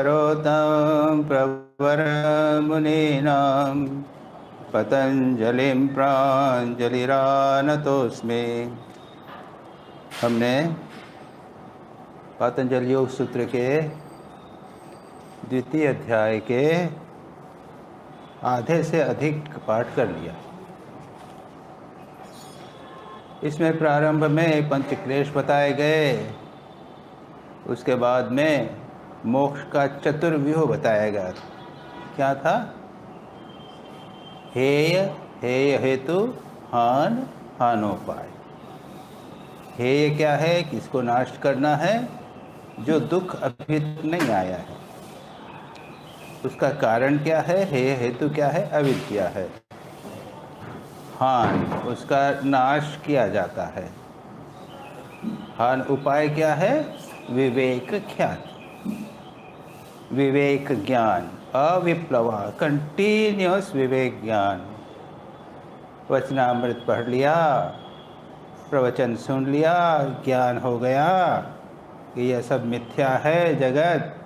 करोतं प्रवरमुनीनां पतंजलिं प्राञ्जलिरानतोऽस्मि। हमने पतंजलि योग सूत्र के द्वितीय अध्याय के आधे से अधिक पाठ कर लिया। इसमें प्रारंभ में पंचक्लेश बताए गए, उसके बाद में मोक्ष का चतुर्व्यूह बताया गया। क्या था? हेय, हेय हेतु, हान, हानोपाय। हेय क्या है? किसको नाश करना है? जो दुख अभी तक नहीं आया है। उसका कारण क्या है? हेय हेतु क्या है? अविद्या है। हान, उसका नाश किया जाता है। हान उपाय क्या है? विवेक ख्याति, विवेक ज्ञान, अविप्लवा, कंटिन्यूअस विवेक ज्ञान। वचनामृत पढ़ लिया, प्रवचन सुन लिया, ज्ञान हो गया कि यह सब मिथ्या है जगत,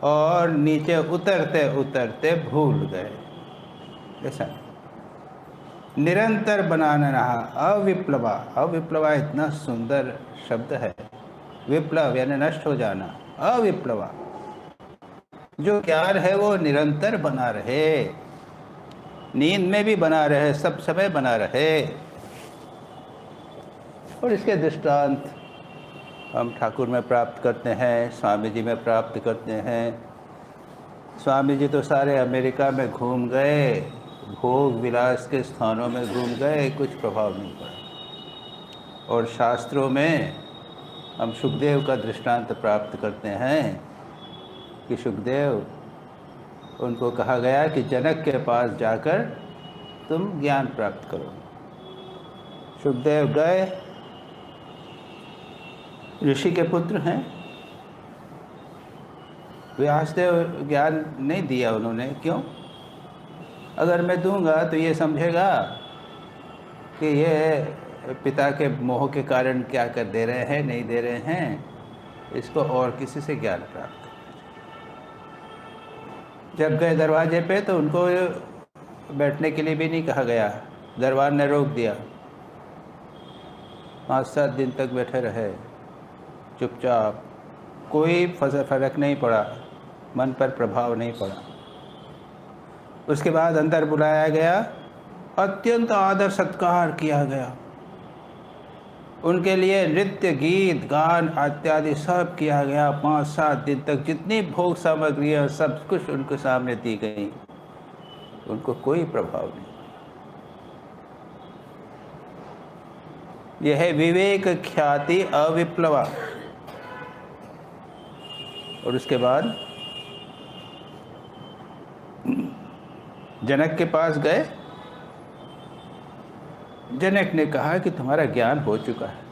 और नीचे उतरते उतरते भूल गए। ऐसा निरंतर बनाना रहा। अविप्लवा, अविप्लवा इतना सुंदर शब्द है। विप्लव यानी नष्ट हो जाना, अविप्लवा। जो ज्ञान है वो निरंतर बना रहे, नींद में भी बना रहे, सब समय बना रहे। और इसके दृष्टांत हम ठाकुर में प्राप्त करते हैं, स्वामी जी में प्राप्त करते हैं। स्वामी जी तो सारे अमेरिका में घूम गए, भोग विलास के स्थानों में घूम गए, कुछ प्रभाव नहीं पड़ा। और शास्त्रों में हम सुखदेव का दृष्टांत प्राप्त करते हैं कि सुखदेव, उनको कहा गया कि जनक के पास जाकर तुम ज्ञान प्राप्त करो। सुखदेव गए, ऋषि के पुत्र हैं। व्यासदेव ज्ञान नहीं दिया उन्होंने। क्यों? अगर मैं दूंगा तो ये समझेगा कि ये पिता के मोह के कारण क्या कर दे रहे हैं, नहीं दे रहे हैं, इसको और किसी से ज्ञान प्राप्त। जब गए दरवाजे पे तो उनको बैठने के लिए भी नहीं कहा गया, दरबार ने रोक दिया। 5-7 दिन तक बैठे रहे चुपचाप, कोई फर्क नहीं पड़ा, मन पर प्रभाव नहीं पड़ा। उसके बाद अंदर बुलाया गया, अत्यंत आदर सत्कार किया गया, उनके लिए नृत्य गीत गान इत्यादि सब किया गया। 5-7 दिन तक जितनी भोग सामग्रियाँ सब कुछ उनके सामने दी गई, उनको कोई प्रभाव नहीं। यह है विवेक ख्याति अविप्लवा। और उसके बाद जनक के पास गए। जनक ने कहा कि तुम्हारा ज्ञान हो चुका है।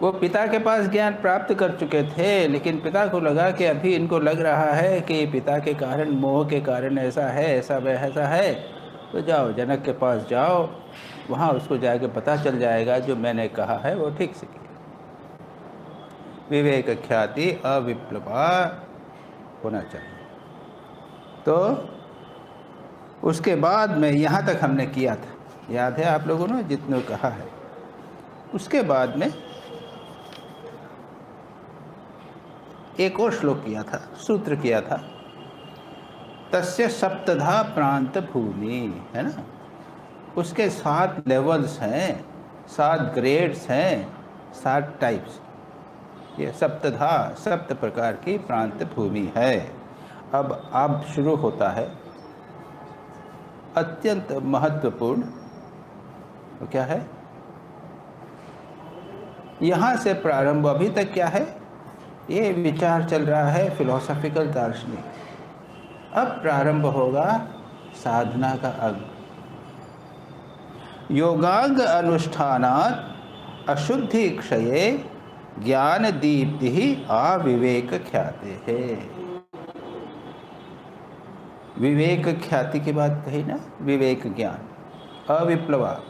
वो पिता के पास ज्ञान प्राप्त कर चुके थे, लेकिन पिता को लगा कि अभी इनको लग रहा है कि पिता के कारण, मोह के कारण ऐसा है, ऐसा वैसा है। तो जाओ, जनक के पास जाओ, वहाँ उसको जाके पता चल जाएगा जो मैंने कहा है वो ठीक से किया। विवेक ख्याति अविप्लवा होना चाहिए। तो उसके बाद में यहाँ तक हमने किया था, याद है आप लोगों ने जितने कहा है। उसके बाद में एक और श्लोक किया था, सूत्र किया था, तस्य सप्तधा प्रांत भूमि, है ना। उसके 7 लेवल्स हैं, 7 ग्रेड्स हैं, 7 टाइप्स। ये सप्तधा, 7 प्रकार की प्रांत भूमि है। अब शुरू होता है अत्यंत महत्वपूर्ण। तो क्या है? यहाँ से प्रारंभ, अभी तक क्या है? ये विचार चल रहा है फिलोसॉफिकल दार्शनिक। अब प्रारंभ होगा साधना का अंग। योगांग अनुष्ठानात् अशुद्धि क्षये ज्ञान दीप्ति ही अविवेक ख्याते है। विवेक ख्याति की बात कही ना, विवेक ज्ञान अविप्लवा।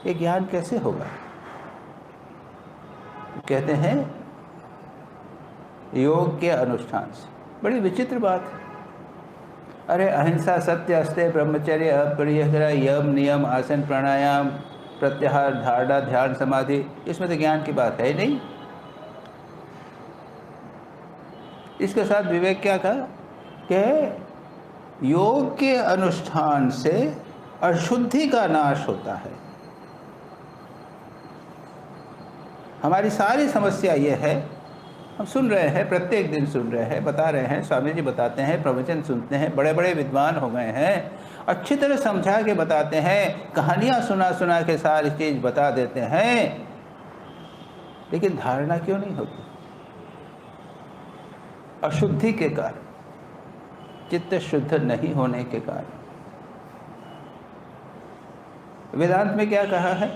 ये ज्ञान कैसे होगा? कहते हैं योग के अनुष्ठान से। बड़ी विचित्र बात है। अरे अहिंसा, सत्य, अस्तेय, ब्रह्मचर्य, अपरिग्रह, यम, नियम, आसन, प्राणायाम, प्रत्याहार, धारणा, ध्यान, समाधि, इसमें तो ज्ञान की बात है ही नहीं। इसके साथ विवेक क्या कहा कि योग के अनुष्ठान से अशुद्धि का नाश होता है। हमारी सारी समस्या ये है, हम सुन रहे हैं, प्रत्येक दिन सुन रहे हैं, बता रहे हैं, स्वामी जी बताते हैं, प्रवचन सुनते हैं, बड़े बड़े विद्वान हो गए हैं, अच्छी तरह समझा के बताते हैं, कहानियाँ सुना सुना के सारी चीज़ बता देते हैं, लेकिन धारणा क्यों नहीं होती? अशुद्धि के कारण, चित्त शुद्ध नहीं होने के कारण। वेदांत में क्या कहा है?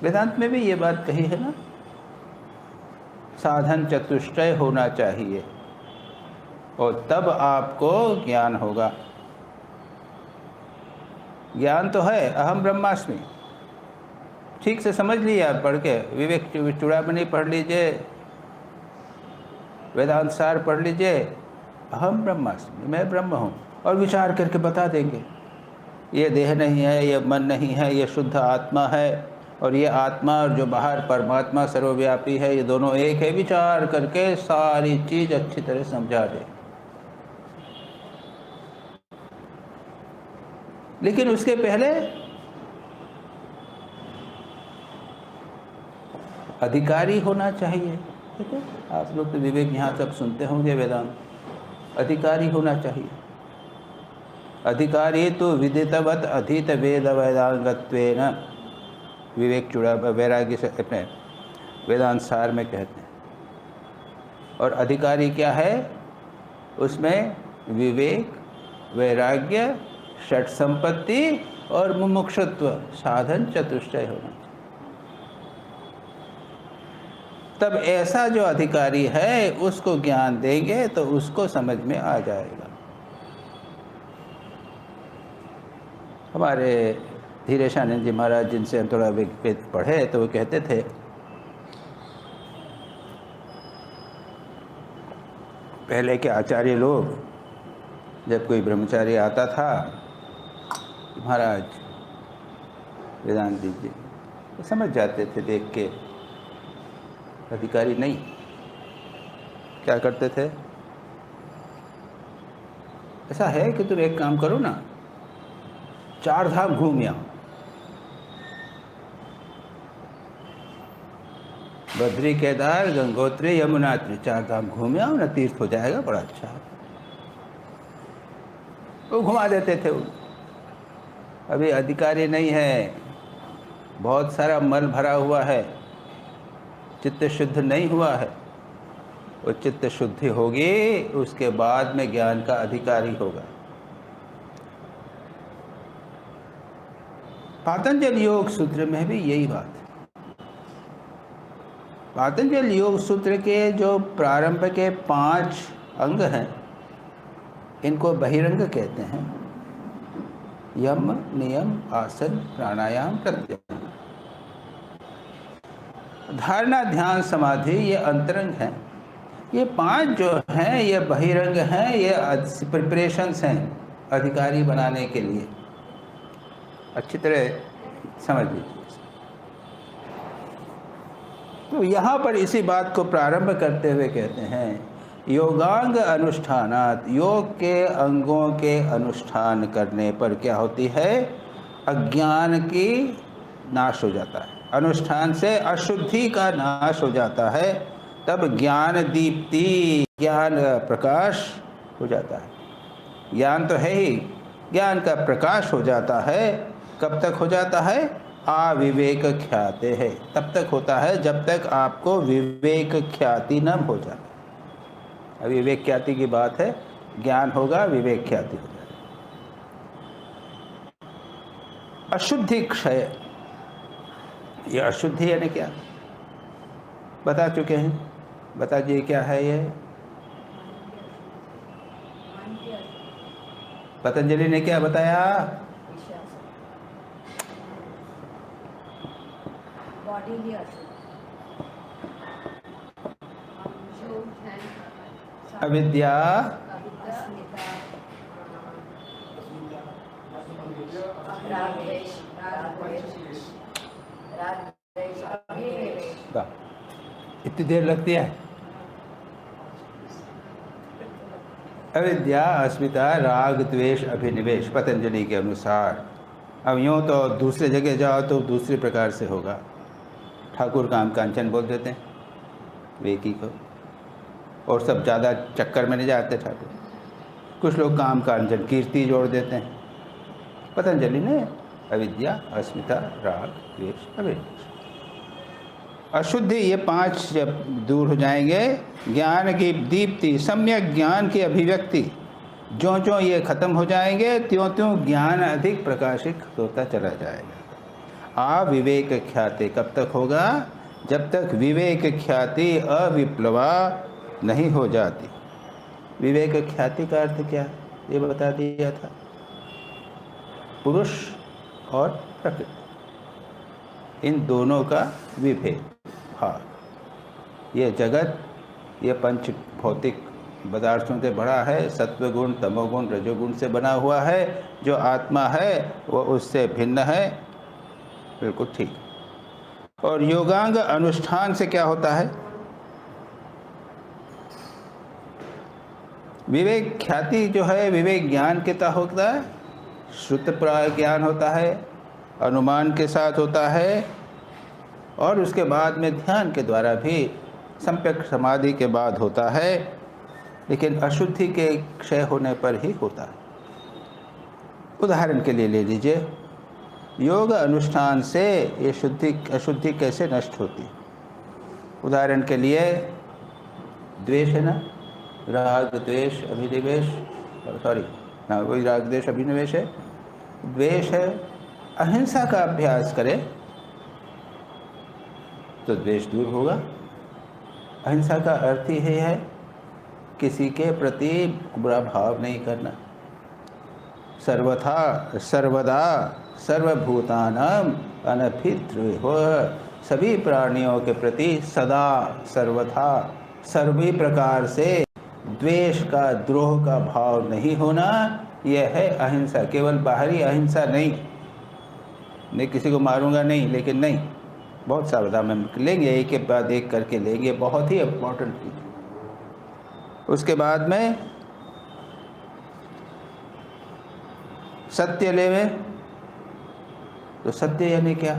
वेदांत में भी ये बात कही है ना, साधन चतुष्टय होना चाहिए और तब आपको ज्ञान होगा। ज्ञान तो है अहम ब्रह्मास्मि, ठीक से समझ लिया पढ़ के, विवेक चूड़ामणि पढ़ लीजिए, वेदांत सार पढ़ लीजिए, अहम ब्रह्मास्मि, मैं ब्रह्म हूँ, और विचार करके बता देंगे ये देह नहीं है, ये मन नहीं है, ये शुद्ध आत्मा है, और ये आत्मा और जो बाहर परमात्मा सर्वव्यापी है, ये दोनों एक है। विचार करके सारी चीज़ अच्छी तरह समझा दे। लेकिन उसके पहले अधिकारी होना चाहिए। ठीक है, आप लोग तो विवेक यहाँ सब सुनते होंगे, वेदांत, अधिकारी होना चाहिए। अधिकारी तो विदितवत अधीत वेद वेदांगत्वेन, विवेक चूड़ा वैराग्य से अपने वेदांत सार में कहते हैं। और अधिकारी क्या है? उसमें विवेक, वैराग्य, षट संपत्ति और मुमुक्षुत्व, साधन चतुष्टय होना चाहिए। तब ऐसा जो अधिकारी है उसको ज्ञान देंगे तो उसको समझ में आ जाएगा। हमारे धीरेशानंद जी महाराज, जिनसे हम थोड़ा वेद पढ़े, तो वो कहते थे पहले के आचार्य लोग, जब कोई ब्रह्मचारी आता था, महाराज वेदांत दीजिए, तो समझ जाते थे देख के। अधिकारी नहीं, क्या करते थे? ऐसा है कि तुम एक काम करो ना, 4 धाम घूम आओ, बद्री, केदार, गंगोत्री, यमुनात्री, 4 धाम घूम आओ ना, तीर्थ हो जाएगा, बड़ा अच्छा है। वो घुमा देते थे। अभी अधिकारी नहीं है, बहुत सारा मल भरा हुआ है, चित्त शुद्ध नहीं हुआ है। वो चित्त शुद्धि होगी, उसके बाद में ज्ञान का अधिकारी होगा। पातंजल योग सूत्र में भी यही बात है। पातंजल योग सूत्र के जो प्रारंभ के 5 अंग हैं, इनको बहिरंग कहते हैं। यम, नियम, आसन, प्राणायाम, प्रत्याहार, धारणा, ध्यान, समाधि, ये अंतरंग हैं। ये 5 जो हैं ये बहिरंग हैं, ये प्रिपरेशंस हैं अधिकारी बनाने के लिए। अच्छी तरह समझ लीजिए। तो यहाँ पर इसी बात को प्रारंभ करते हुए कहते हैं, योगांग अनुष्ठानात्, योग के अंगों के अनुष्ठान करने पर क्या होती है? अज्ञान की नाश हो जाता है। अनुष्ठान से अशुद्धि का नाश हो जाता है, तब ज्ञान दीप्ति, ज्ञान प्रकाश हो जाता है। ज्ञान तो है ही, ज्ञान का प्रकाश हो जाता है। कब तक हो जाता है? अविवेक ख्याते है, तब तक होता है जब तक आपको विवेक ख्याति न हो जाए। अभी विवेक ख्याति की बात है, ज्ञान होगा, विवेक ख्याति हो जाए। अशुद्धि क्षय, ये अशुद्धि यानी क्या? बता चुके हैं, बताइए क्या है ये? पतंजलि ने क्या बताया? बॉडी ही अशुद्ध, जो अविद्या, इतनी देर लगती है। अविद्या, अस्मिता, राग, द्वेष, अभिनिवेश, पतंजलि के अनुसार। अब यूँ तो दूसरे जगह जाओ तो दूसरे प्रकार से होगा। ठाकुर काम कांचन बोल देते हैं वेकी को, और सब ज़्यादा चक्कर में नहीं जाते ठाकुर। कुछ लोग काम कांचन कीर्ति जोड़ देते हैं। पतंजलि ने अविद्या, अस्मिता, राग, द्वेष, अभिनिवेश, अशुद्धि, ये 5 जब दूर हो जाएंगे, ज्ञान की दीप्ति, सम्यक ज्ञान की अभिव्यक्ति, ज्यों ज्यों ये खत्म हो जाएंगे त्यों त्यों ज्ञान अधिक प्रकाशित होता चला जाएगा। अविवेक ख्याति कब तक होगा? जब तक विवेक ख्याति अविप्लवा नहीं हो जाती। विवेक ख्याति का अर्थ क्या, ये बता दिया था। पुरुष और प्रकृति, इन दोनों का विभेद भाग। ये जगत, ये पंच भौतिक पदार्थों से बड़ा है, सत्वगुण, तमोगुण, रजोगुण से बना हुआ है। जो आत्मा है वो उससे भिन्न है। बिल्कुल ठीक। और योगांग अनुष्ठान से क्या होता है? विवेक ख्याति जो है, विवेक ज्ञान कितना होता है? श्रुत प्राय ज्ञान होता है, अनुमान के साथ होता है, और उसके बाद में ध्यान के द्वारा भी संपक समाधि के बाद होता है, लेकिन अशुद्धि के क्षय होने पर ही होता है। उदाहरण के लिए ले लीजिए, योग अनुष्ठान से ये अशुद्धि कैसे नष्ट होती? उदाहरण के लिए द्वेष है ना, राग द्वेष अभिनिवेश, सॉरी ना, वही राग द्वेष अभिनिवेश है। द्वेष है, अहिंसा का अभ्यास करें तो द्वेष दूर होगा। अहिंसा का अर्थ ही है किसी के प्रति बुरा भाव नहीं करना। सर्वथा सर्वदा सर्वभूतानां अनभिद्रोहो, सभी प्राणियों के प्रति सदा सर्वथा सभी प्रकार से द्वेष का, द्रोह का भाव नहीं होना, यह है अहिंसा। केवल बाहरी अहिंसा नहीं, किसी को मारूंगा नहीं, लेकिन नहीं, बहुत सावधान में लेंगे, एक के बाद एक करके लेंगे, बहुत ही इम्पोर्टेंट चीज। उसके बाद में सत्य लेवे, तो सत्य यानी क्या?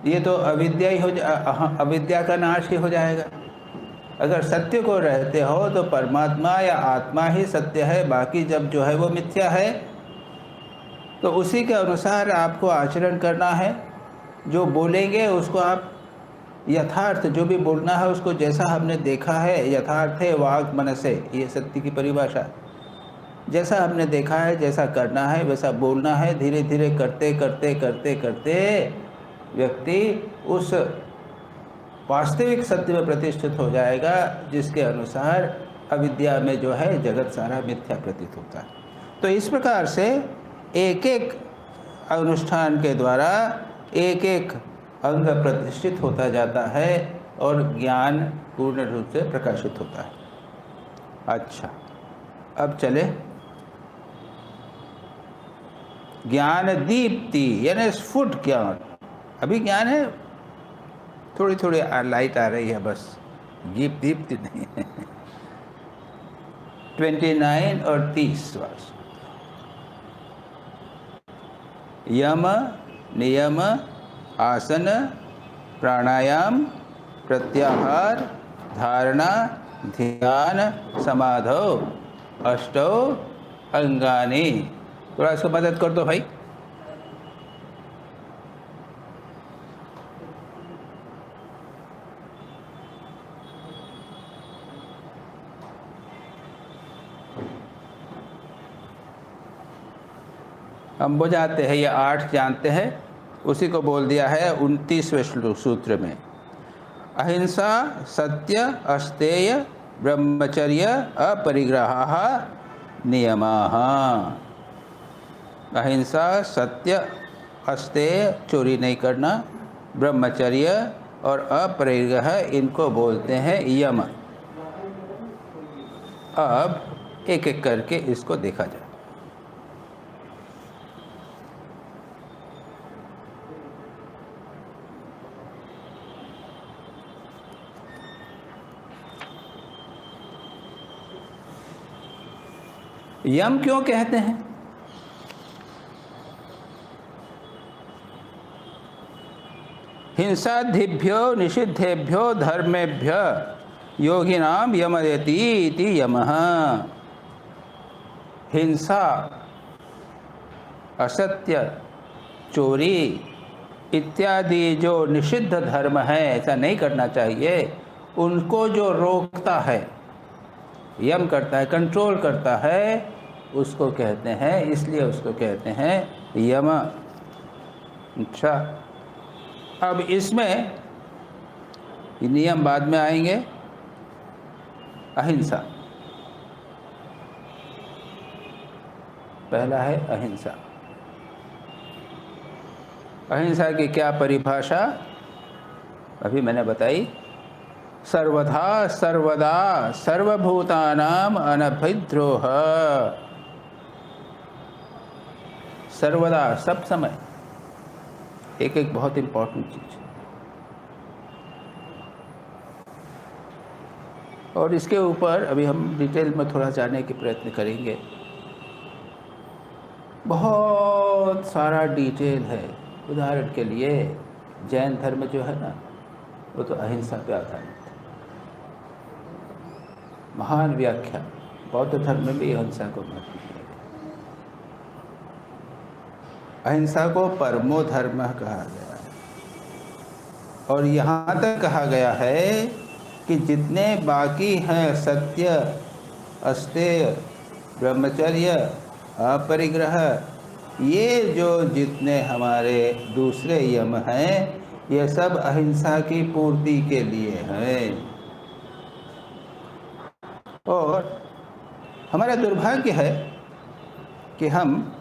ये तो अविद्या ही अविद्या का नाश ही हो जाएगा। अगर सत्य को रहते हो तो परमात्मा या आत्मा ही सत्य है, बाकी जब जो है वो मिथ्या है। तो उसी के अनुसार आपको आचरण करना है। जो बोलेंगे उसको आप यथार्थ, जो भी बोलना है उसको जैसा हमने देखा है, यथार्थ है वाग मनसे, ये सत्य की परिभाषा। जैसा हमने देखा है, जैसा करना है वैसा बोलना है। धीरे धीरे करते करते करते करते व्यक्ति उस वास्तविक सत्य में प्रतिष्ठित हो जाएगा, जिसके अनुसार अविद्या में जो है जगत सारा मिथ्या प्रतीत होता है। तो इस प्रकार से एक एक अनुष्ठान के द्वारा एक एक अंग प्रतिष्ठित होता जाता है और ज्ञान पूर्ण रूप से प्रकाशित होता है। अच्छा, अब चले ज्ञान दीप्ति, यानी स्फुट ज्ञान। अभी ज्ञान है, थोड़ी थोड़ी लाइट आ रही है, बस दीप्ति नहीं है। 29 और 30 वर्ष। यम नियम आसन प्राणायाम प्रत्याहार धारणा ध्यान समाधौ अष्टौ अंगानि। थोड़ा इसको मदद कर दो भाई। हम बुझाते हैं, ये 8 जानते हैं, उसी को बोल दिया है 29वें सूत्र में। अहिंसा सत्य अस्तेय ब्रह्मचर्य अपरिग्रहाः नियमाः। अहिंसा सत्य अस्तेय, चोरी नहीं करना, ब्रह्मचर्य और अपरिग्रह, इनको बोलते हैं यम। अब एक एक करके इसको देखा जाए। यम क्यों कहते हैं? हिंसादिभ्यो निषिद्धेभ्यो धर्मेभ्य योगिनाम यमयति इति यमः। हिंसा, असत्य, चोरी इत्यादि जो निषिद्ध धर्म है, ऐसा नहीं करना चाहिए, उनको जो रोकता है, यम करता है, कंट्रोल करता है, उसको कहते हैं, इसलिए उसको कहते हैं यम। अच्छा, अब इसमें नियम बाद में आएंगे। अहिंसा, पहला है अहिंसा। अहिंसा की क्या परिभाषा अभी मैंने बताई। सर्वथा सर्वदा सर्वभूतानाम अनभिद्रोह। सर्वदा, सब समय, एक एक बहुत इंपॉर्टेंट चीज। और इसके ऊपर अभी हम डिटेल में थोड़ा जाने के प्रयत्न करेंगे। बहुत सारा डिटेल है। उदाहरण के लिए जैन धर्म जो है ना, वो तो अहिंसा पे आधारित है, महान व्याख्या। बौद्ध धर्म में भी अहिंसा को महत्व दिया गया। अहिंसा को परमो धर्म कहा गया है। और यहाँ तक कहा गया है कि जितने बाकी हैं सत्य, अस्तेय, ब्रह्मचर्य, अपरिग्रह, ये जो जितने हमारे दूसरे यम हैं, ये सब अहिंसा की पूर्ति के लिए हैं। और हमारा दुर्भाग्य है कि हम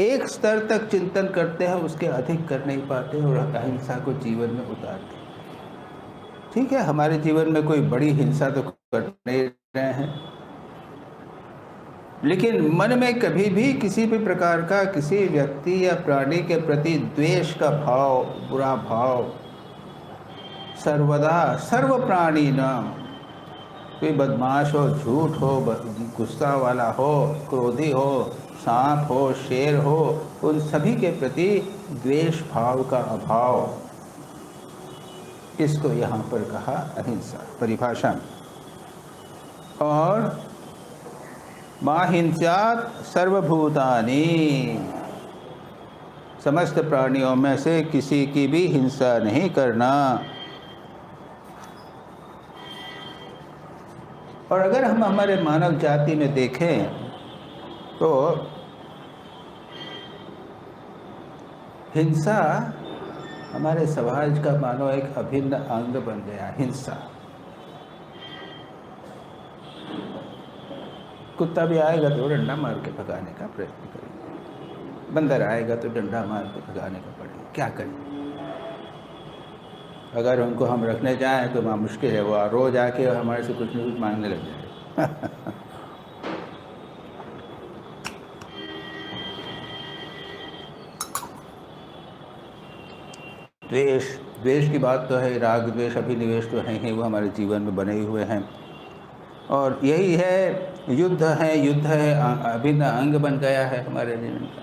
एक स्तर तक चिंतन करते हैं, उसके अधिक कर नहीं पाते और अहिंसा को जीवन में उतारते हैं। ठीक है, हमारे जीवन में कोई बड़ी हिंसा तो कर नहीं रहे हैं, लेकिन मन में कभी भी किसी भी प्रकार का किसी व्यक्ति या प्राणी के प्रति द्वेष का भाव, बुरा भाव सर्वदा सर्व प्राणी न, कोई बदमाश हो, झूठ हो, गुस्सा वाला हो, क्रोधी हो, सांप हो, शेर हो, उन सभी के प्रति द्वेष भाव का अभाव, इसको यहाँ पर कहा अहिंसा परिभाषा में। और मा हिंस्यात् सर्वभूतानि, समस्त प्राणियों में से किसी की भी हिंसा नहीं करना। और अगर हम हमारे मानव जाति में देखें तो हिंसा हमारे समाज का मानो एक अभिन्न अंग बन गया। हिंसा, कुत्ता भी आएगा तो डंडा मार के भगाने का प्रयत्न करेंगे, बंदर आएगा तो डंडा मार के भगाने का पड़ेगा। क्या करें? अगर उनको हम रखने जाएं तो वहाँ मुश्किल है, वो रोज आके हमारे से कुछ न कुछ मांगने लग जाए। द्वेष की बात तो है, राग द्वेष अभिनिवेश तो हैं, वो हमारे जीवन में बने हुए हैं। और यही है, युद्ध है अभिन्न अंग बन गया है हमारे जीवन का।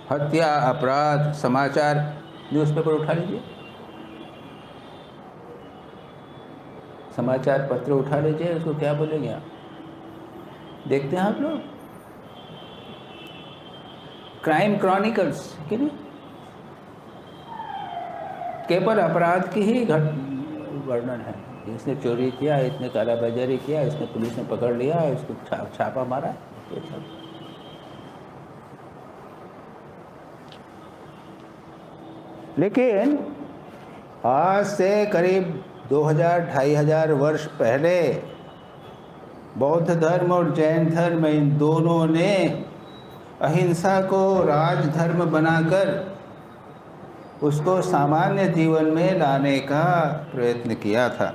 हत्या, अपराध, समाचार, न्यूज़पेपर उठा लीजिए, समाचार पत्र उठा लीजिए, उसको क्या बोलेंगे आप? देखते हैं आप लोग क्राइम क्रॉनिकल्स कि नहीं? केवल अपराध की ही वर्णन है। इसने चोरी किया, इसने कालाबाजारी किया, इसने पुलिस ने पकड़ लिया, इसको छापा मारा, ये सब। लेकिन आज से करीब 2000-2500 वर्ष पहले बौद्ध धर्म और जैन धर्म, इन दोनों ने अहिंसा को राजधर्म बनाकर उसको सामान्य जीवन में लाने का प्रयत्न किया था।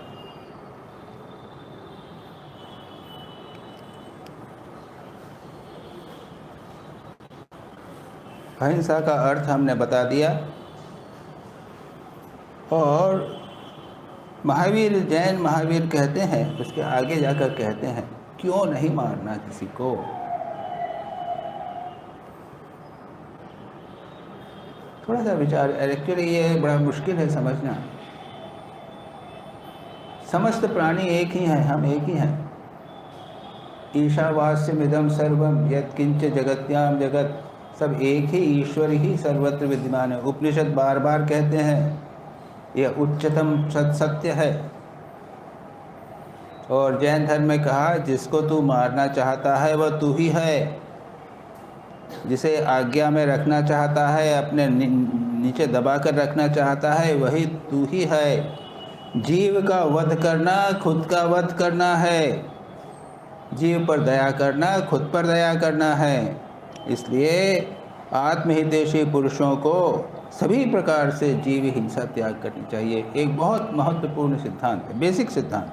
अहिंसा का अर्थ हमने बता दिया। और महावीर, जैन महावीर कहते हैं, उसके आगे जाकर कहते हैं, क्यों नहीं मारना किसी को। थोड़ा सा विचार, एक्चुअली ये बड़ा मुश्किल है समझना। समस्त प्राणी एक ही हैं, हम एक ही हैं। ईशावास्यमिदं सर्वम यत्किंच जगत्याम जगत, सब एक ही ईश्वर ही सर्वत्र विद्यमान है। उपनिषद बार बार कहते हैं यह उच्चतम सत्य है। और जैन धर्म में कहा, जिसको तू मारना चाहता है वह तू ही है, जिसे आज्ञा में रखना चाहता है, अपने नीचे दबाकर रखना चाहता है, वही तू ही है। जीव का वध करना खुद का वध करना है। जीव पर दया करना खुद पर दया करना है। इसलिए आत्महितैषी पुरुषों को सभी प्रकार से जीव हिंसा त्याग करनी चाहिए। एक बहुत महत्वपूर्ण सिद्धांत है, बेसिक सिद्धांत।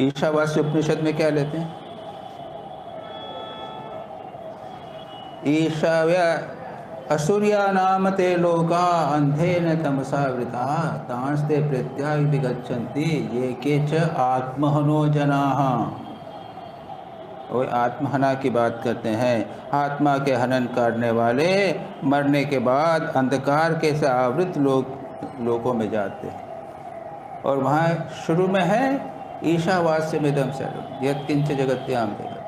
ईशावास्य उपनिषद में क्या लेते हैं? ईशाव्या असुर्या नाम ते लोका अंधेन तमसा वृता तांस्ते प्रत्याग विगच्छन्ति ये केच आत्महनो जनाः। वो आत्महना की बात करते हैं। आत्मा के हनन करने वाले मरने के बाद अंधकार के से आवृत लोकों में जाते हैं। और वहाँ शुरू में है ईशावास्यमिदं सर्वम् यत्किंच जगत्याम जगत्,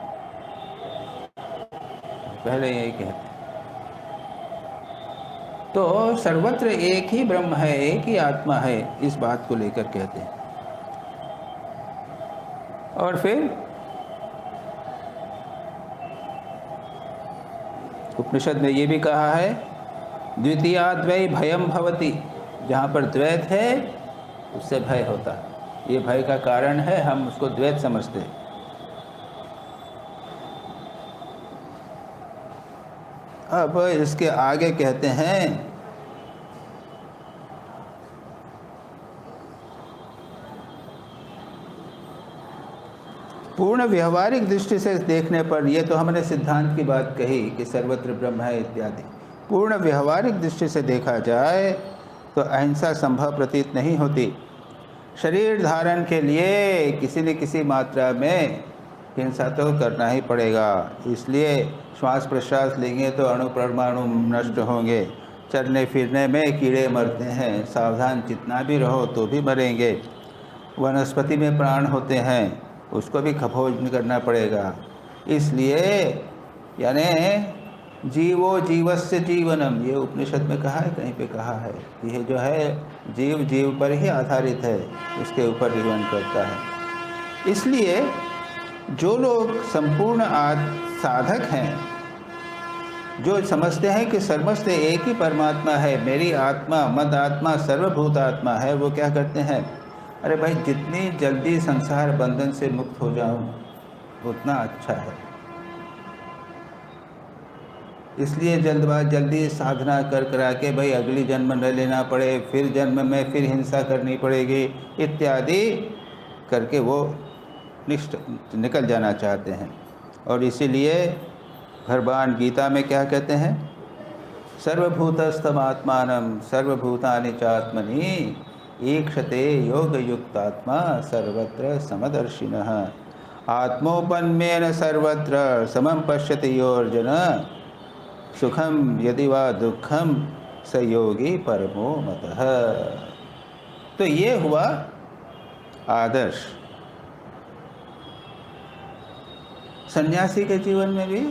पहले यही कहते हैं। तो सर्वत्र एक ही ब्रह्म है, एक ही आत्मा है, इस बात को लेकर कहते हैं। और फिर उपनिषद में ये भी कहा है, द्वितीयाद्वै भयम भवति, जहाँ पर द्वैत है उससे भय होता है। ये भय का कारण है, हम उसको द्वैत समझते हैं। अब इसके आगे कहते हैं, पूर्ण व्यवहारिक दृष्टि से देखने पर, ये तो हमने सिद्धांत की बात कही कि सर्वत्र ब्रह्म है इत्यादि। पूर्ण व्यवहारिक दृष्टि से देखा जाए तो अहिंसा संभव प्रतीत नहीं होती। शरीर धारण के लिए किसी न किसी मात्रा में हिंसा तो करना ही पड़ेगा। इसलिए श्वास प्रश्वास लेंगे तो अणु परमाणु नष्ट होंगे। चलने फिरने में कीड़े मरते हैं, सावधान जितना भी रहो तो भी मरेंगे। वनस्पति में प्राण होते हैं, उसको भी खभोजन करना पड़ेगा। इसलिए यानी जीवो जीवस्य जीवनम, ये उपनिषद में कहा है, कहीं पे कहा है। यह जो है जीव जीव पर ही आधारित है, उसके ऊपर जीवन करता है। इसलिए जो लोग संपूर्ण साधक हैं, जो समझते हैं कि सर्वस्व एक ही परमात्मा है, मेरी आत्मा मद आत्मा सर्वभूत आत्मा है, वो क्या करते हैं, अरे भाई जितनी जल्दी संसार बंधन से मुक्त हो जाऊं उतना अच्छा है। इसलिए जल्दी साधना करा के भाई अगली जन्म न लेना पड़े, फिर जन्म में फिर हिंसा करनी पड़ेगी इत्यादि करके वो निकल जाना चाहते हैं। और इसीलिए भगवान गीता में क्या कहते हैं, सर्वभूतस्थमात्मानं सर्वभूतानि चात्मनि ईक्षते योग युक्तात्मा सर्वत्र समदर्शिनः आत्मोपन्येन सर्वत्र समं पश्यति योर्जन सुखम यदि वा दुखम स योगी परमो मतः। तो ये हुआ आदर्श। सन्यासी के जीवन में भी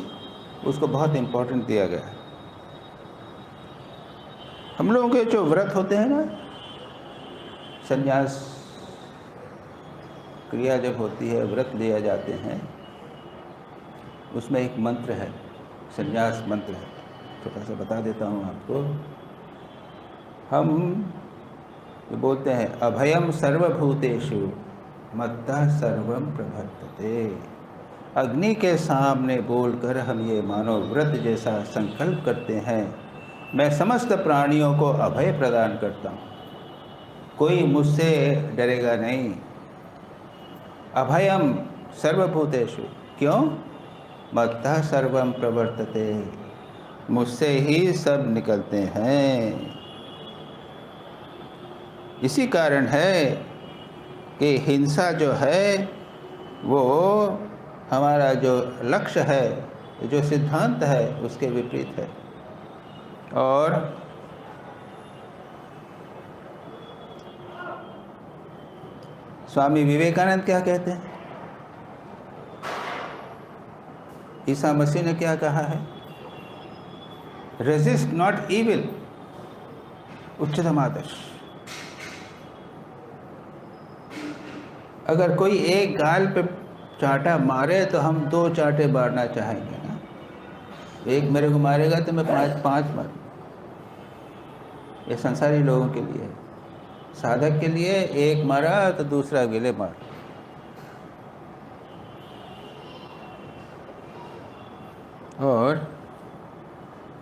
उसको बहुत इम्पोर्टेंट दिया गया है। हम लोगों के जो व्रत होते हैं ना, सन्यास क्रिया जब होती है, व्रत लिया जाते हैं, उसमें एक मंत्र है, सन्यास मंत्र है, छोटा सा बता देता हूँ आपको। हम ये बोलते हैं, अभयम सर्वभूतेषु मत्तः सर्वं प्रवर्तते। अग्नि के सामने बोलकर हम ये मानो व्रत जैसा संकल्प करते हैं, मैं समस्त प्राणियों को अभय प्रदान करता हूँ, कोई मुझसे डरेगा नहीं। अभयम सर्वभूतेषु, क्यों? मत्तः सर्वम प्रवर्तते, मुझसे ही सब निकलते हैं। इसी कारण है कि हिंसा जो है वो हमारा जो लक्ष्य है, जो सिद्धांत है, उसके विपरीत है। और स्वामी विवेकानंद क्या कहते हैं? ईसा मसीह ने क्या कहा है? रेजिस्ट नॉट इविल, उच्चतम आदर्श। अगर कोई एक गाल पे चांटा मारे तो हम 2 चांटे मारना चाहेंगे ना। एक मेरे को मारेगा तो मैं 5 मारूँ। ये संसारी लोगों के लिए है। साधक के लिए एक मारा तो दूसरा अगले मार। और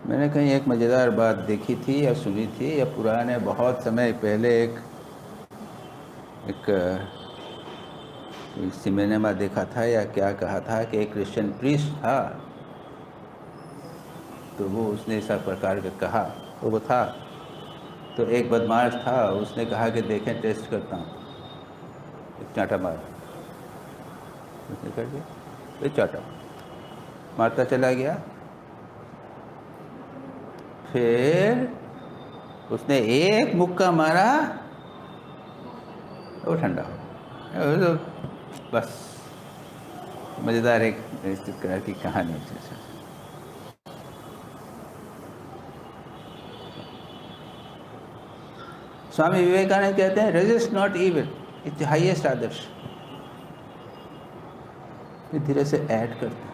मैंने कहीं एक मज़ेदार बात देखी थी या सुनी थी, या पुराने बहुत समय पहले एक सिनेमा देखा था या क्या कहा था कि एक क्रिश्चियन प्रीस्ट था, तो वो उसने इस प्रकार का कहा, तो वो था तो एक बदमाश था, उसने कहा कि देखें टेस्ट करता हूँ, एक चांटा मार। उसने कर दिया, एक चांटा मारता चला गया। फिर उसने एक मुक्का मारा, वो ठंडा हो गया। बस मज़ेदार एक इस तरह की कहानी है। स्वामी विवेकानंद कहते हैं resist not evil, it's the highest आदर्श। धीरे से ऐड करते हैं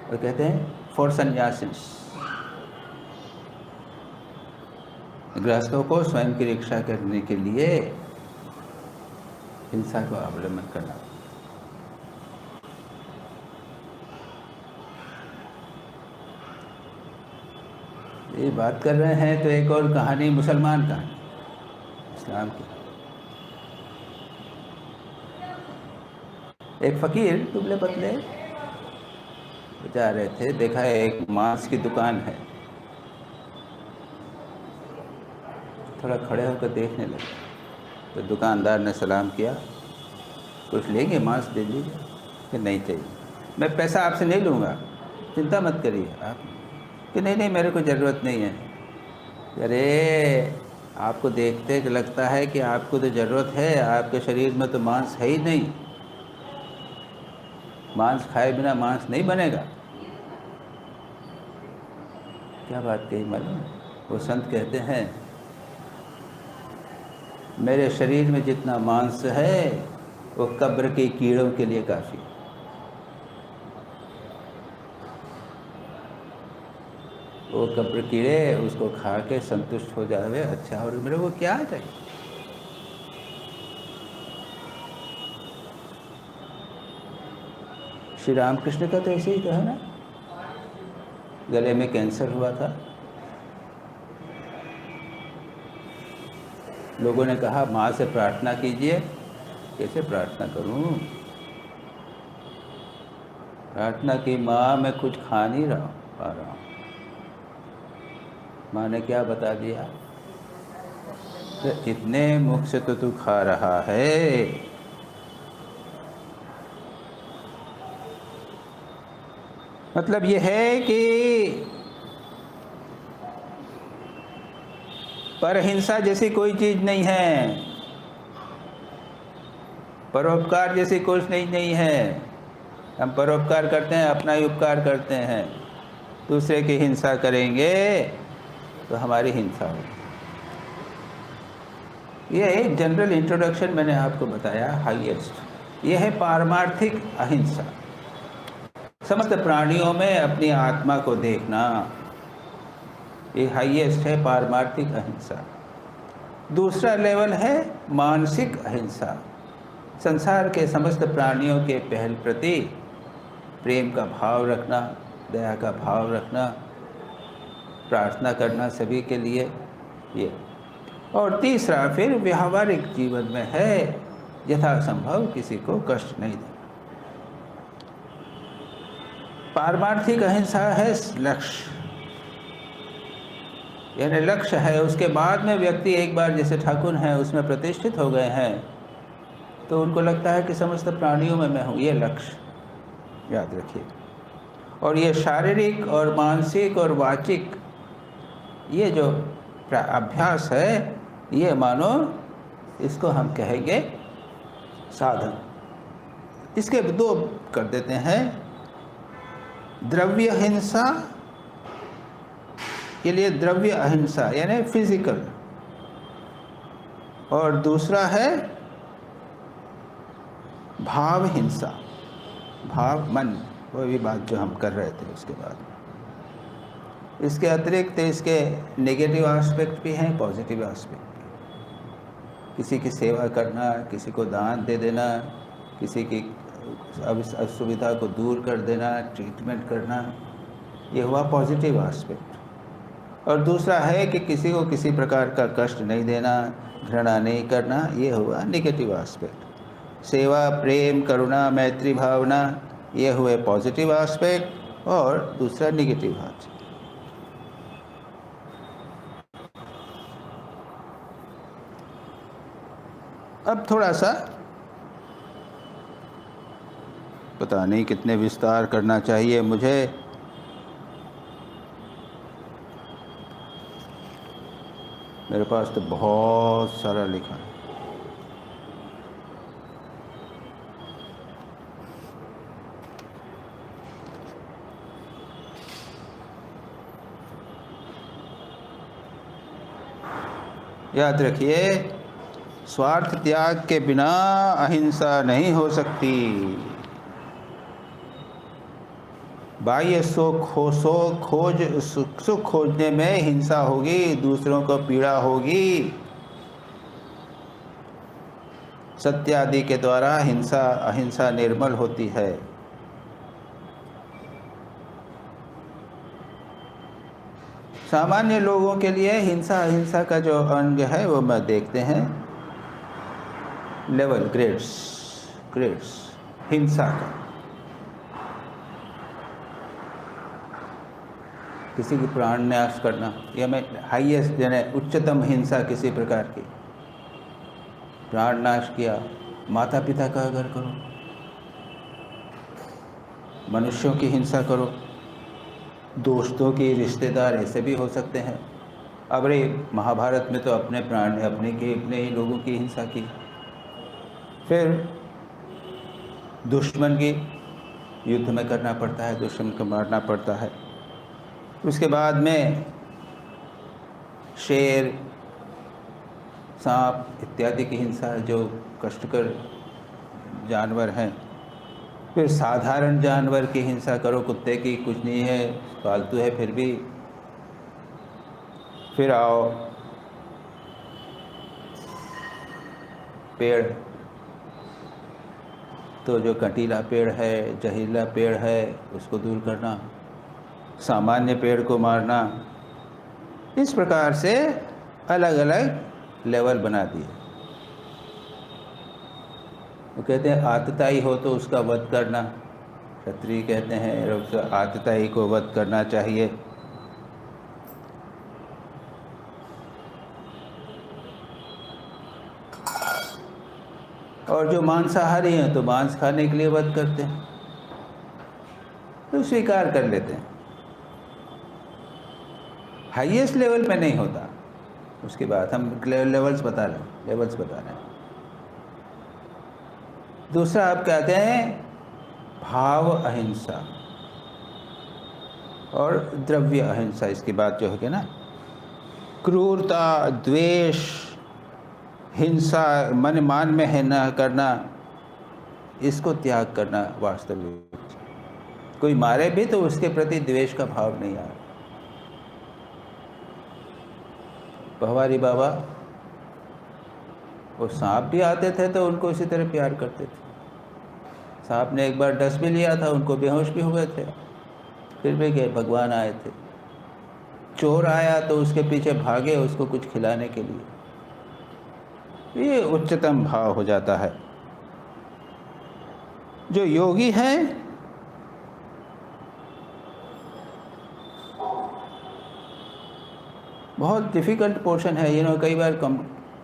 और कहते हैं फॉर सन्यासिन्स, गृहस्थों को स्वयं की रक्षा करने के लिए हिंसा को अवलंबन करना। ये बात कर रहे हैं तो एक और कहानी, मुसलमान कहानी, इस्लाम की। एक फकीर दुबले पतले जा रहे थे, देखा एक मांस की दुकान है, थोड़ा खड़े होकर देखने लगे। तो दुकानदार ने सलाम किया, कुछ लेंगे? मांस दे दीजिए। कि नहीं चाहिए, मैं पैसा आपसे नहीं लूँगा, चिंता मत करिए आप। कि नहीं मेरे को ज़रूरत नहीं है। अरे आपको देखते कि लगता है कि आपको तो ज़रूरत है, आपके शरीर में तो मांस है ही नहीं, मांस खाए बिना मांस नहीं बनेगा। क्या बात कही मालूम? वो संत कहते हैं मेरे शरीर में जितना मांस है वो कब्र के कीड़ों के लिए काफ़ी। वो कब्र कीड़े उसको खा के संतुष्ट हो जावे, अच्छा, और मेरे को क्या चाहिए? श्री रामकृष्ण का तो ऐसे ही कहा ना, गले में कैंसर हुआ था, लोगों ने कहा माँ से प्रार्थना कीजिए। कैसे प्रार्थना करूं? प्रार्थना की, माँ मैं कुछ खा नहीं पा रहा हूँ। माँ ने क्या बता दिया? तो इतने मुख से तो तू खा रहा है, मतलब ये है कि परहिंसा जैसी कोई चीज़ नहीं है, परोपकार जैसी कुछ नहीं है। हम परोपकार करते हैं, अपना ही उपकार करते हैं, दूसरे की हिंसा करेंगे तो हमारी हिंसा होगी। ये एक जनरल इंट्रोडक्शन मैंने आपको बताया, हाईएस्ट। ये है पारमार्थिक अहिंसा, समस्त प्राणियों में अपनी आत्मा को देखना, ये हाईएस्ट है पारमार्थिक अहिंसा। दूसरा लेवल है मानसिक अहिंसा, संसार के समस्त प्राणियों के पहल प्रति प्रेम का भाव रखना, दया का भाव रखना, प्रार्थना करना सभी के लिए ये। और तीसरा फिर व्यावहारिक जीवन में है यथासंभव किसी को कष्ट नहीं देना। पारमार्थिक अहिंसा है लक्ष्य, यानी लक्ष्य है। उसके बाद में व्यक्ति एक बार जैसे ठाकुर हैं उसमें प्रतिष्ठित हो गए हैं तो उनको लगता है कि समस्त प्राणियों में मैं हूँ, ये लक्ष्य याद रखिए। और ये शारीरिक और मानसिक और वाचिक ये जो अभ्यास है, ये मानो इसको हम कहेंगे साधन। इसके दो कर देते हैं, द्रव्य हिंसा के लिए द्रव्य अहिंसा यानी फिजिकल, और दूसरा है भाव हिंसा, भाव मन, वो भी बात जो हम कर रहे थे उसके बाद। इसके अतिरिक्त इसके नेगेटिव एस्पेक्ट भी हैं, पॉजिटिव एस्पेक्ट भी। किसी की सेवा करना, किसी को दान दे देना, किसी की असुविधा को दूर कर देना, ट्रीटमेंट करना, ये हुआ पॉजिटिव एस्पेक्ट। और दूसरा है कि किसी को किसी प्रकार का कष्ट नहीं देना, घृणा नहीं करना, ये हुआ नेगेटिव एस्पेक्ट। सेवा, प्रेम, करुणा, मैत्री भावना, ये हुए पॉजिटिव एस्पेक्ट, और दूसरा नेगेटिव एस्पेक्ट। अब थोड़ा सा पता नहीं कितने विस्तार करना चाहिए मुझे, मेरे पास तो बहुत सारा लिखा है। याद रखिए, स्वार्थ त्याग के बिना अहिंसा नहीं हो सकती। बाह्य सुख खोजने में हिंसा होगी, दूसरों को पीड़ा होगी। सत्य आदि के द्वारा अहिंसा निर्मल होती है। सामान्य लोगों के लिए अहिंसा का जो अंग है वो मैं देखते हैं लेवल, ग्रेड्स हिंसा का। किसी की प्राण नाश करना, या मैं हाईएस्ट यानी उच्चतम हिंसा किसी प्रकार की, प्राण नाश किया, माता पिता का अगर करो, मनुष्यों की हिंसा करो, दोस्तों की, रिश्तेदार ऐसे भी हो सकते हैं। अब रे महाभारत में तो अपने प्राण अपने ही लोगों की हिंसा की। फिर दुश्मन की युद्ध में करना पड़ता है, दुश्मन को मारना पड़ता है। उसके बाद में शेर, सांप इत्यादि की हिंसा, जो कष्टकर जानवर हैं। फिर साधारण जानवर की हिंसा करो, कुत्ते की कुछ नहीं है, पालतू है फिर भी। फिर आओ पेड़, तो जो कंटीला पेड़ है, जहरीला पेड़ है, उसको दूर करना, सामान्य पेड़ को मारना। इस प्रकार से अलग अलग लेवल बना दिए। वो कहते हैं आतताई हो तो उसका वध करना, क्षत्रिय कहते हैं आतताई को वध करना चाहिए। और जो मांसाहारी हैं तो मांस खाने के लिए वध करते हैं, तो स्वीकार कर लेते हैं। हाईएस्ट लेवल पे नहीं होता। उसके बाद हम लेवल्स बता रहे हैं। दूसरा आप कहते हैं भाव अहिंसा और द्रव्य अहिंसा। इसकी बात जो है ना, क्रूरता, द्वेष, हिंसा, मान में है न करना, इसको त्याग करना। वास्तविक कोई मारे भी तो उसके प्रति द्वेष का भाव नहीं आए। पहवारी बाबा वो सांप भी आते थे तो उनको इसी तरह प्यार करते थे। सांप ने एक बार डस भी लिया था, उनको बेहोश भी हो गए थे, फिर भी गए, भगवान आए थे। चोर आया तो उसके पीछे भागे उसको कुछ खिलाने के लिए। ये उच्चतम भाव हो जाता है। जो योगी हैं बहुत डिफ़िकल्ट पोर्शन है, कई बार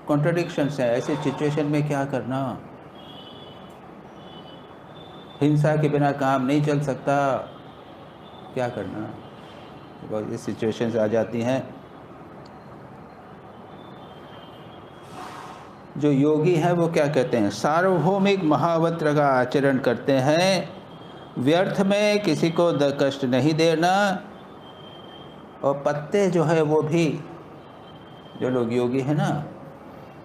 कॉन्ट्रडिक्शंस हैं। ऐसी सिचुएशन में क्या करना, हिंसा के बिना काम नहीं चल सकता, क्या करना, बहुत ये सिचुएशंस आ जाती हैं। जो योगी हैं वो क्या कहते हैं, सार्वभौमिक महावत्र का आचरण करते हैं, व्यर्थ में किसी को कष्ट नहीं देना, और पत्ते जो है वो भी, जो लोग योगी हैं ना,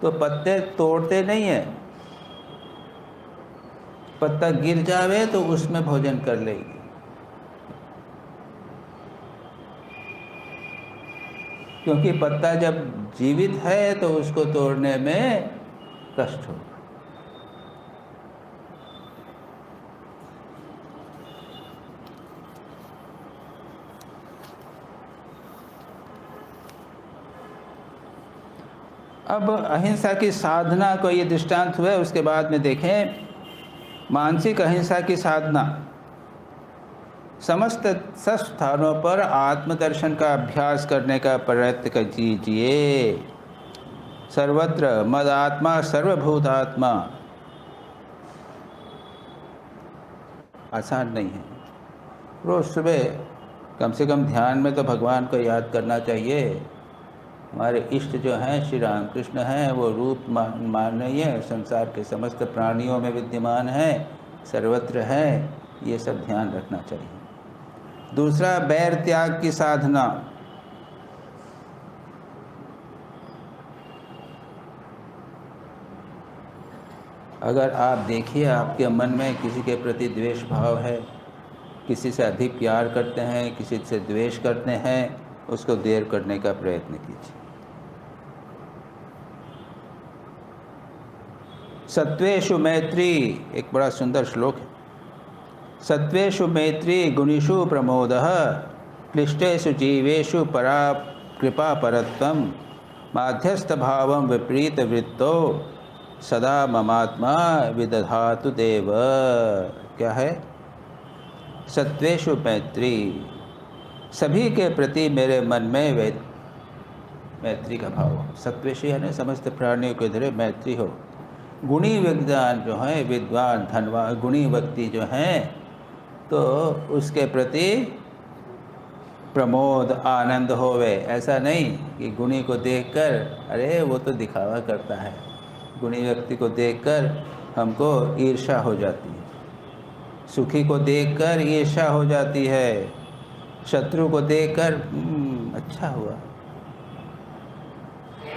तो पत्ते तोड़ते नहीं हैं, पत्ता गिर जावे तो उसमें भोजन कर लेगी। क्योंकि पत्ता जब जीवित है तो उसको तोड़ने में कष्ट हो। अब अहिंसा की साधना को ये दृष्टांत हुआ, उसके बाद में देखें मानसिक अहिंसा की साधना। समस्त स्थानों पर आत्मदर्शन का अभ्यास करने का प्रयत्न कीजिए। सर्वत्र मद आत्मा सर्वभूतात्मा। आसान नहीं है। रोज़ सुबह कम से कम ध्यान में तो भगवान को याद करना चाहिए। हमारे इष्ट जो हैं श्री राम कृष्ण हैं, वो रूप माननीय है, संसार के समस्त प्राणियों में विद्यमान है, सर्वत्र है, ये सब ध्यान रखना चाहिए। दूसरा, बैर त्याग की साधना। अगर आप देखिए आपके मन में किसी के प्रति द्वेष भाव है, किसी से अधिक प्यार करते हैं, किसी से द्वेष करते हैं, उसको दूर करने का प्रयत्न कीजिए। सत्वेषु मैत्री, एक बड़ा सुंदर श्लोक है। सत्वेषु मैत्री गुणेषु प्रमोदः, क्लिष्टेषु जीवेषु परा कृपा परत्वं, माध्यस्थ भावं विपरीत वृत्तो सदा ममात्मा विदधातु देव। क्या है? सत्वेषु मैत्री, सभी के प्रति मेरे मन में मैत्री का भाव हो। सत्वेषु यानी समस्त प्राणियों के इधर मैत्री हो। गुणी विद्वान जो हैं, विद्वान धनवान गुणी व्यक्ति जो हैं, तो उसके प्रति प्रमोद आनंद होवे। ऐसा नहीं कि गुणी को देखकर अरे वो तो दिखावा करता है, गुणी व्यक्ति को देखकर हमको ईर्ष्या हो जाती है, सुखी को देखकर ईर्ष्या हो जाती है, शत्रु को देखकर अच्छा हुआ,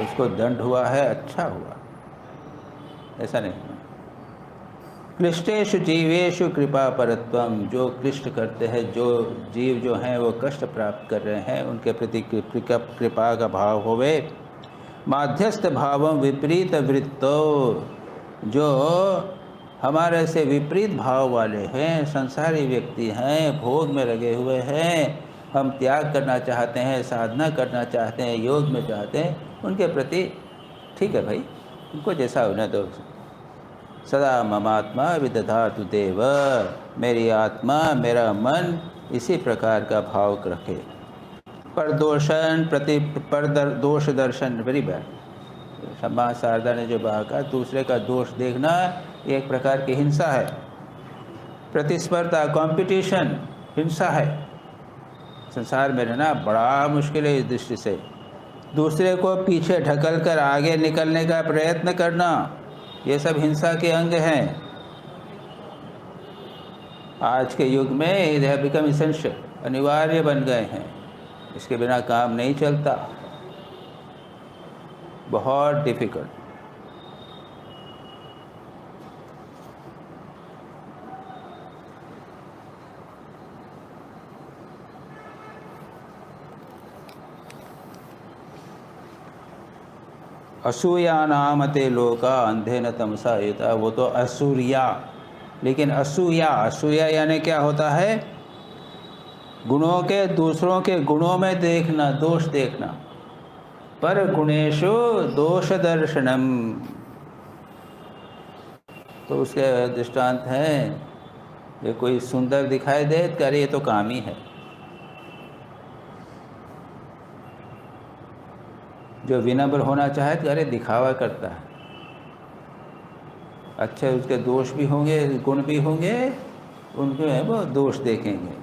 उसको दंड हुआ है, अच्छा हुआ, ऐसा नहीं। क्लिष्टेषु जीवेषु कृपा परत्वम, जो क्लिष्ट करते हैं, जो जीव जो हैं वो कष्ट प्राप्त कर रहे हैं, उनके प्रति कृपा का भाव होवे। माध्यस्थ भावम विपरीत वृत्तो, जो हमारे से विपरीत भाव वाले हैं, संसारी व्यक्ति हैं, भोग में लगे हुए हैं, हम त्याग करना चाहते हैं, साधना करना चाहते हैं, योग में चाहते हैं, उनके प्रति ठीक है भाई, उनको जैसा उन्हें दो। सदा ममात्मा विदधातु देव, मेरी आत्मा मेरा मन इसी प्रकार का भाव रखे। परदोषण परदोष दर्शन, वेरी बैड। शम्मा शारदा ने जो कहा, दूसरे का दोष देखना एक प्रकार की हिंसा है। प्रतिस्पर्धा, कंपटीशन हिंसा है। संसार में रहना बड़ा मुश्किल है इस दृष्टि से। दूसरे को पीछे ढकल कर आगे निकलने का प्रयत्न करना, ये सब हिंसा के अंग हैं। आज के युग में दे हैव बिकम एसेंशियल, अनिवार्य बन गए हैं, इसके बिना काम नहीं चलता, बहुत डिफिकल्ट। असूया नाम ते लोका अंधे न तमसा युता, वो तो असूर्या। लेकिन असूया, असूया यानी क्या होता है? गुणों के, दूसरों के गुणों में देखना, दोष देखना। पर गुणेशु दोष दर्शनम, तो उसके दृष्टांत हैं, ये कोई सुंदर दिखाई दे तो अरे ये तो कामी है। जो विनम्र होना चाहे तो अरे दिखावा करता है। अच्छे उसके दोष भी होंगे, गुण भी होंगे, उनके वो दोष देखेंगे।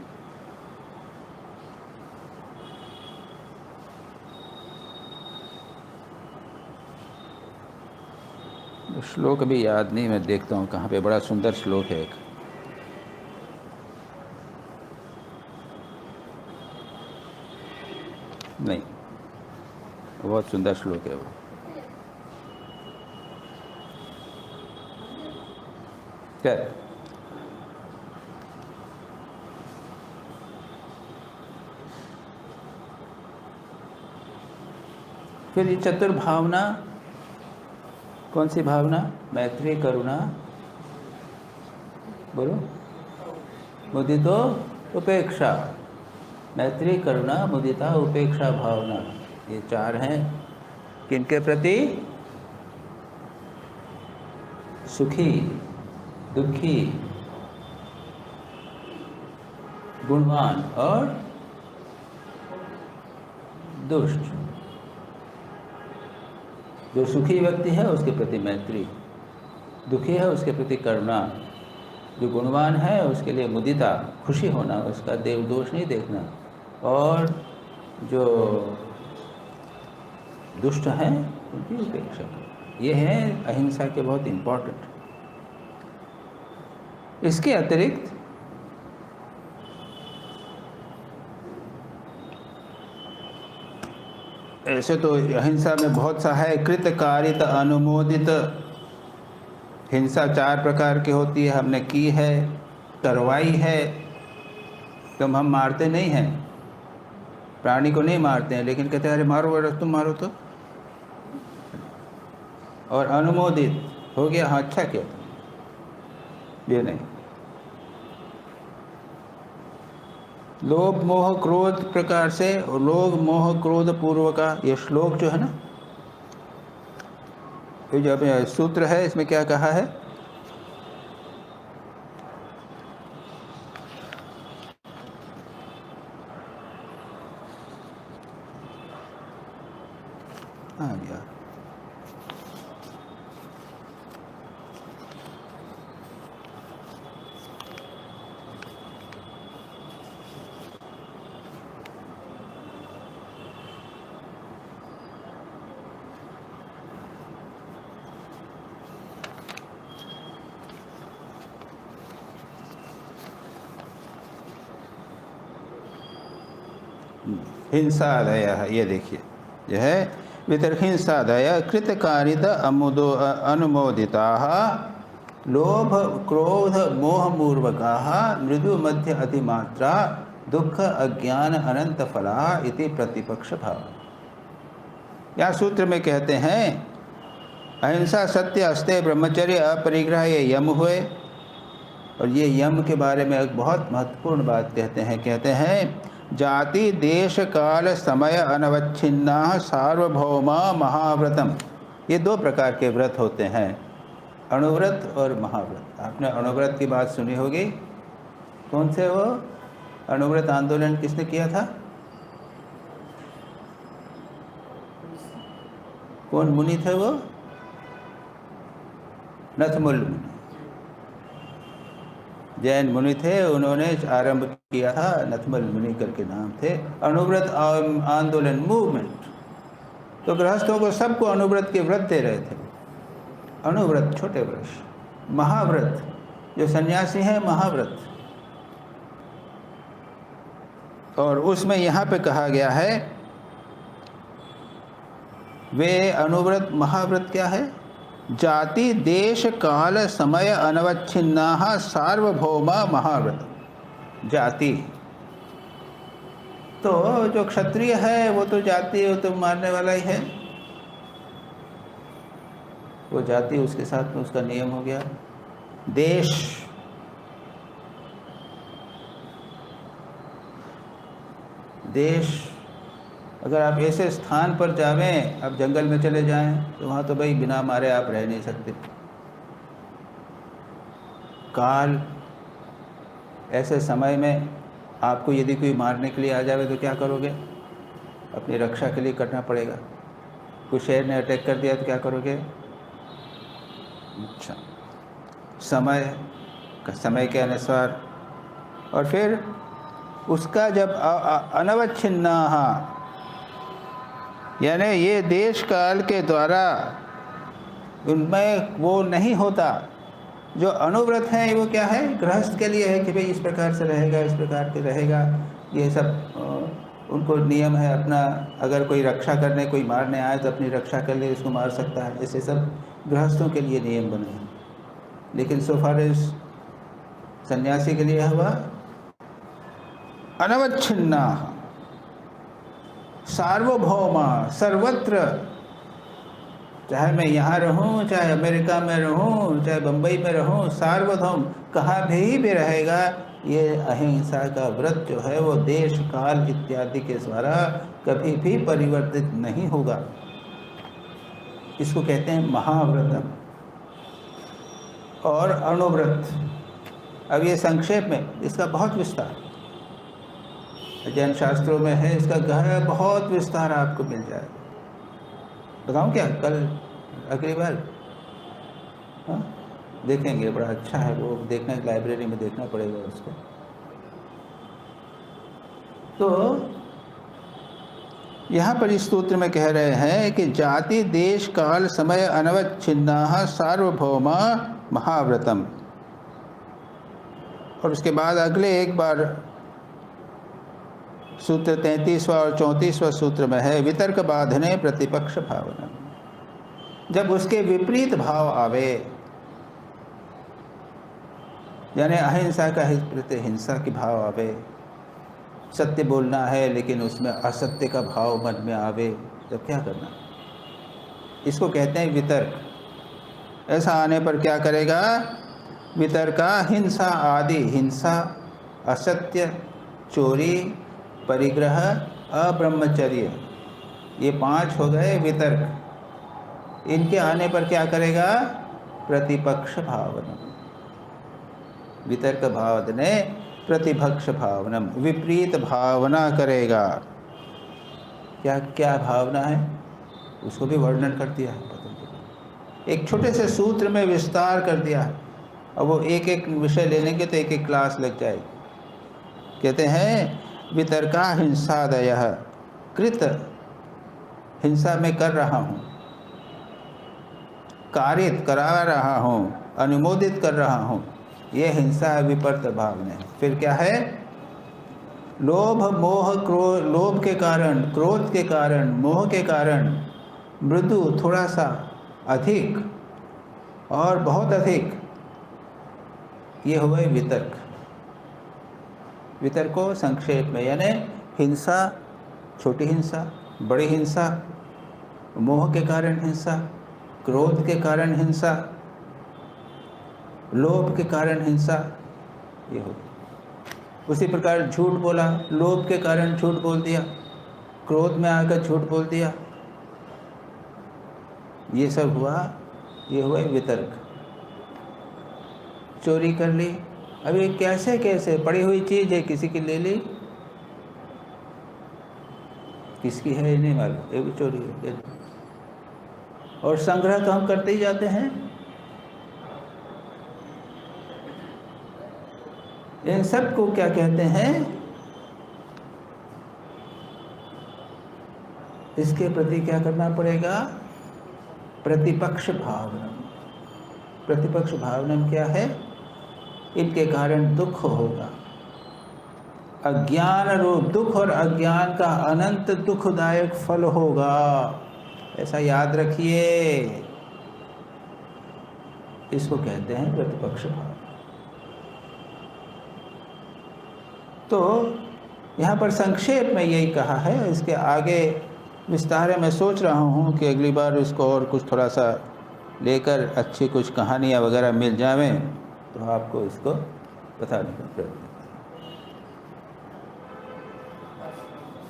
श्लोक भी याद नहीं, मैं देखता हूँ कहाँ पे, बड़ा सुंदर श्लोक है एक। नहीं, बहुत सुंदर श्लोक है वो। क्या? फिर ये चतुर्भावना, कौन सी भावना? मैत्री, करुणा, बोलो, मुदितो उपेक्षा। मैत्री, करुणा, मुदिता, उपेक्षा भावना, ये चार हैं। किनके प्रति? सुखी, दुखी, गुणवान और दुष्ट। जो सुखी व्यक्ति है उसके प्रति मैत्री, दुखी है उसके प्रति करुणा, जो गुणवान है उसके लिए मुदिता, खुशी होना, उसका देव दोष नहीं देखना, और जो दुष्ट हैं उनकी उपेक्षा। ये है अहिंसा के बहुत इम्पोर्टेंट। इसके अतिरिक्त ऐसे तो अहिंसा में बहुत सा है। कृत कारित अनुमोदित हिंसा 4 प्रकार की होती है, हमने की है, करवाई है। तुम, हम मारते नहीं हैं, प्राणी को नहीं मारते हैं, लेकिन कहते हैं अरे मारो, अरे तुम मारो तो। और अनुमोदित हो गया, हाँ अच्छा किया, ये नहीं। लोभ मोह क्रोध प्रकार से, लोभ मोह क्रोध पूर्व का ये श्लोक जो है ना, ये जो सूत्र है, इसमें क्या कहा है? आ गया, हिंसादय है, ये देखिए, यह है वितर्हिंसादय कृतकारित अनुमोदिता लोभ क्रोध मोह मूर्वका मृदु मध्य अतिमात्रा दुख अज्ञान अनंत फला इति प्रतिपक्ष भाव। यहाँ सूत्र में कहते हैं अहिंसा सत्य अस्ते ब्रह्मचर्य अपरिग्रह, ये यम हुए। और ये यम के बारे में एक बहुत महत्वपूर्ण बात कहते हैं जाति देश काल समय अनवच्छिन्ना सार्वभौमा महाव्रतम। ये 2 प्रकार के व्रत होते हैं, अणुव्रत और महाव्रत। आपने अणुव्रत की बात सुनी होगी, कौन से वो अणुव्रत आंदोलन किसने किया था? कौन मुनि थे वो? नथमुल मुनि, जैन मुनि थे, उन्होंने आरंभ किया था, नथमल मुनि करके नाम थे। अणुव्रत आंदोलन मूवमेंट, तो गृहस्थों को सबको अणुव्रत के व्रत दे रहे थे। अणुव्रत छोटे व्रत, महाव्रत जो सन्यासी हैं महाव्रत। और उसमें यहाँ पे कहा गया है वे अणुव्रत महाव्रत क्या है? जाति देश काल समय अनवच्छिन्ना सार्वभौमा महाव्रत। जाति तो जो क्षत्रिय है वो तो जाति, वो तो मारने वाला ही है। वो जाति उसके साथ में उसका नियम हो गया। देश, देश अगर आप ऐसे स्थान पर जावें, आप जंगल में चले जाएं, तो वहाँ तो भाई बिना मारे आप रह नहीं सकते। काल, ऐसे समय में आपको यदि कोई मारने के लिए आ जावे तो क्या करोगे? अपनी रक्षा के लिए करना पड़ेगा। कोई शेर ने अटैक कर दिया तो क्या करोगे? अच्छा, समय के अनुसार। और फिर उसका जब अनवच्छिन्ना, यानी ये देश काल के द्वारा उनमें वो नहीं होता। जो अनुव्रत है वो क्या है? गृहस्थ के लिए है कि भाई इस प्रकार से रहेगा, इस प्रकार के रहेगा, ये सब उनको नियम है अपना। अगर कोई रक्षा करने, कोई मारने आए तो अपनी रक्षा कर ले, उसको मार सकता है। ऐसे सब गृहस्थों के लिए नियम बने हैं। लेकिन सो फार एज सन्यासी के लिए हुआ अनवच्छिन्ना, सार्वभौमा, सर्वत्र, चाहे मैं यहाँ रहूँ, चाहे अमेरिका में रहूँ, चाहे बम्बई में रहूँ, सार्वभौम कहाँ भी रहेगा। ये अहिंसा का व्रत जो है वो देश काल इत्यादि के द्वारा कभी भी परिवर्तित नहीं होगा। इसको कहते हैं महाव्रतम और अणुव्रत। अब ये संक्षेप में, इसका बहुत विस्तार जैन शास्त्रों में है, इसका गहरा बहुत विस्तार आपको मिल जाएगा। बताऊँ क्या? कल अगली बार देखेंगे, बड़ा अच्छा है वो, देखना, लाइब्रेरी में देखना पड़ेगा उसको। तो यहाँ पर इस सूत्र में कह रहे हैं कि जाति देश काल समय अनवच्छिन्ना सार्वभौमा महाव्रतम। और उसके बाद अगले एक बार सूत्र 33वां और 34वां सूत्र में है वितर्क बाधने प्रतिपक्ष भावना। जब उसके विपरीत भाव आवे, यानी अहिंसा का प्रति हिंसा की भाव आवे, सत्य बोलना है लेकिन उसमें असत्य का भाव मन में आवे, तब क्या करना? इसको कहते हैं वितर्क। ऐसा आने पर क्या करेगा? वितर्का हिंसा आदि, हिंसा, असत्य, चोरी, परिग्रह, अब्रह्मचर्य, ये 5 हो गए वितर्क। इनके आने पर क्या करेगा? प्रतिपक्ष भावना। वितर्क भावने प्रतिपक्ष भावनम, विपरीत भावना करेगा। क्या क्या भावना है उसको भी वर्णन कर दिया है, एक छोटे से सूत्र में विस्तार कर दिया है। अब वो एक एक विषय लेने के तो एक एक क्लास लग जाएगी। कहते हैं वितर्का हिंसादय, कृत, हिंसा में कर रहा हूँ, कारित, करा रहा हूँ, अनुमोदित कर रहा हूँ, ये हिंसा है, विपर्त भावना है। फिर क्या है? लोभ, मोह, क्रोध, लोभ के कारण, क्रोध के कारण, मोह के कारण, मृदु, थोड़ा सा, अधिक और बहुत अधिक, ये हुए वितर्क। वितर्को संक्षेप में यानी हिंसा, छोटी हिंसा, बड़ी हिंसा, मोह के कारण हिंसा, क्रोध के कारण हिंसा, लोभ के कारण हिंसा, ये हो। उसी प्रकार झूठ बोला, लोभ के कारण झूठ बोल दिया, क्रोध में आकर झूठ बोल दिया, ये सब हुआ, ये हुआ वितर्क। चोरी कर ली, अभी कैसे कैसे पड़ी हुई चीज़ है, किसी की ले ली, किसकी है ये नहीं मालूम, ये भी चोरी है। और संग्रह तो हम करते ही जाते हैं। इन सब को क्या कहते हैं? इसके प्रति क्या करना पड़ेगा? प्रतिपक्ष भावना। प्रतिपक्ष भावना क्या है? इनके कारण दुख होगा, अज्ञान रूप दुख, और अज्ञान का अनंत दुखदायक फल होगा, ऐसा याद रखिए। इसको कहते हैं प्रतिपक्ष भाव। तो यहाँ पर संक्षेप में यही कहा है, इसके आगे विस्तार में सोच रहा हूँ कि अगली बार इसको और कुछ थोड़ा सा लेकर अच्छी कुछ कहानियाँ वगैरह मिल जावें तो आपको इसको बताने का प्रयत्न करें।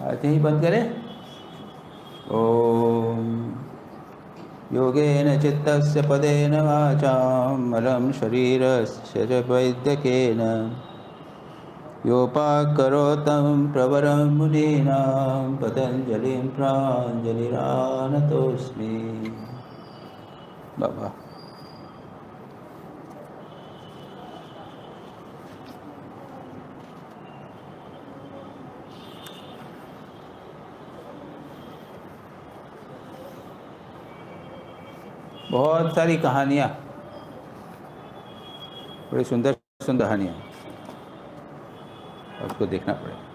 आज यहीं बंद करें। ओम योगेन चित्तस्य पदेन वाचां मलं शरीरस्य च वैद्यकेन योपाकरोतं प्रवरं मुनीनां पतञ्जलिं प्राञ्जलिरानतोऽस्मि। बाबा बहुत सारी कहानियाँ, बड़ी सुंदर सुंदर कहानियाँ, उसको देखना पड़ेगा।